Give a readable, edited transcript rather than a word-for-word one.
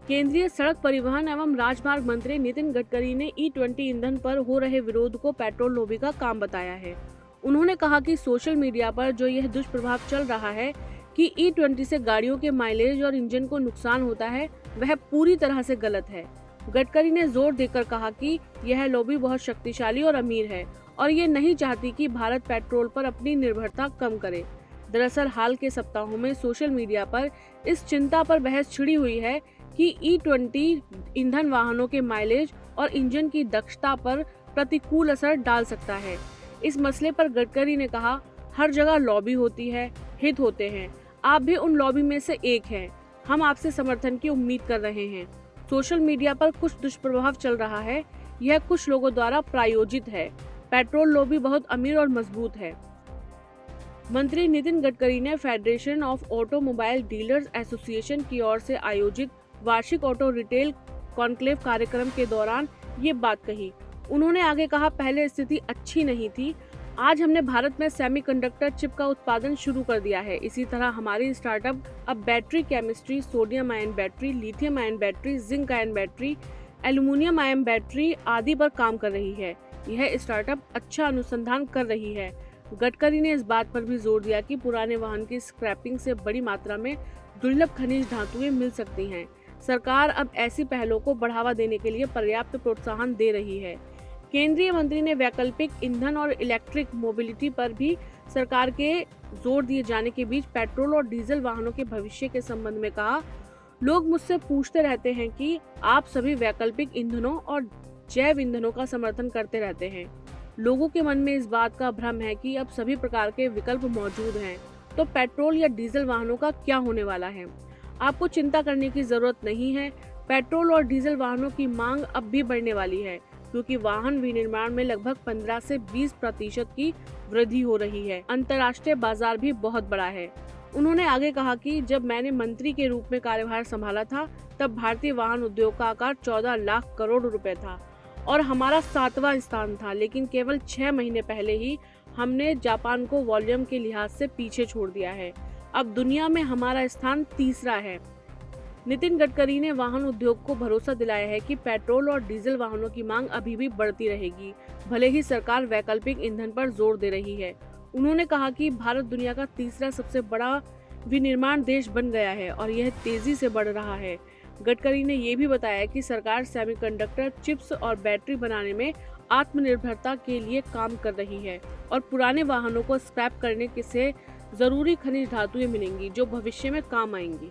केंद्रीय सड़क परिवहन एवं राजमार्ग मंत्री नितिन गडकरी ने E20 ईंधन पर हो रहे विरोध को पेट्रोल लॉबी का काम बताया है। उन्होंने कहा कि सोशल मीडिया पर जो यह दुष्प्रभाव चल रहा है कि E20 से गाड़ियों के माइलेज और इंजन को नुकसान होता है, वह पूरी तरह से गलत है। गडकरी ने जोर देकर कहा कि यह लॉबी बहुत शक्तिशाली और अमीर है और ये नहीं चाहती कि भारत पेट्रोल पर अपनी निर्भरता कम करे। दरअसल हाल के सप्ताहों में सोशल मीडिया पर इस चिंता पर बहस छिड़ी हुई है कि E20 ईंधन वाहनों के माइलेज और इंजन की दक्षता पर प्रतिकूल असर डाल सकता है। इस मसले पर गडकरी ने कहा, हर जगह लॉबी होती है, हित होते हैं। आप भी उन लॉबी में से एक हैं। हम आपसे समर्थन की उम्मीद कर रहे हैं। सोशल मीडिया पर कुछ दुष्प्रभाव चल रहा है, यह कुछ लोगों द्वारा प्रायोजित है। पेट्रोल लॉबी बहुत अमीर और मजबूत है। मंत्री नितिन गडकरी ने federation of automobile dealers association की ओर से आयोजित वार्षिक ऑटो रिटेल कॉन्क्लेव कार्यक्रम के दौरान ये बात कही। उन्होंने आगे कहा, पहले स्थिति अच्छी नहीं थी। आज हमने भारत में सेमीकंडक्टर चिप का उत्पादन शुरू कर दिया है। इसी तरह हमारी स्टार्टअप अब battery chemistry, sodium ion battery, lithium ion battery, zinc ion battery, aluminium ion battery आदि पर काम कर रही है। यह स्टार्टअप अच्छा अनुसंधान कर रही है। गडकरी ने इस बात पर भी जोर दिया कि पुराने वाहन की स्क्रैपिंग से बड़ी मात्रा में दुर्लभ खनिज धातुएं मिल सकती हैं। सरकार अब ऐसी पहलों को बढ़ावा देने के लिए पर्याप्त प्रोत्साहन दे रही है। केंद्रीय मंत्री ने वैकल्पिक ईंधन और इलेक्ट्रिक मोबिलिटी पर भी सरकार के जोर दिए जाने के बीच पेट्रोल और डीजल वाहनों के भविष्य के संबंध में कहा, लोग मुझसे पूछते रहते हैं कि आप सभी वैकल्पिक ईंधनों और जैव ईंधनों का समर्थन करते रहते हैं। लोगों के मन में इस बात का भ्रम है कि अब सभी प्रकार के विकल्प मौजूद हैं, तो पेट्रोल या डीजल वाहनों का क्या होने वाला है। आपको चिंता करने की जरूरत नहीं है। पेट्रोल और डीजल वाहनों की मांग अब भी बढ़ने वाली है, क्योंकि वाहन विनिर्माण में लगभग 15 से 20% की वृद्धि हो रही है। अंतर्राष्ट्रीय बाजार भी बहुत बड़ा है। उन्होंने आगे कहा कि जब मैंने मंत्री के रूप में कार्यभार संभाला था, तब भारतीय वाहन उद्योग का आकार 14 लाख करोड़ रुपए था और हमारा 7वां स्थान था, लेकिन केवल 6 महीने पहले ही हमने जापान को वॉल्यूम के लिहाज से पीछे छोड़ दिया है। अब दुनिया में हमारा स्थान 3रा है। नितिन गडकरी ने वाहन उद्योग को भरोसा दिलाया है कि पेट्रोल और डीजल वाहनों की मांग अभी भी बढ़ती रहेगी, भले ही सरकार वैकल्पिक ईंधन पर जोर दे रही है। उन्होंने कहा कि भारत दुनिया का 3रा सबसे बड़ा विनिर्माण देश बन गया है और यह तेजी से बढ़ रहा है। गडकरी ने ये भी बताया कि सरकार सेमीकंडक्टर चिप्स और बैटरी बनाने में आत्मनिर्भरता के लिए काम कर रही है और पुराने वाहनों को स्क्रैप करने से जरूरी खनिज धातुएं मिलेंगी जो भविष्य में काम आएंगी।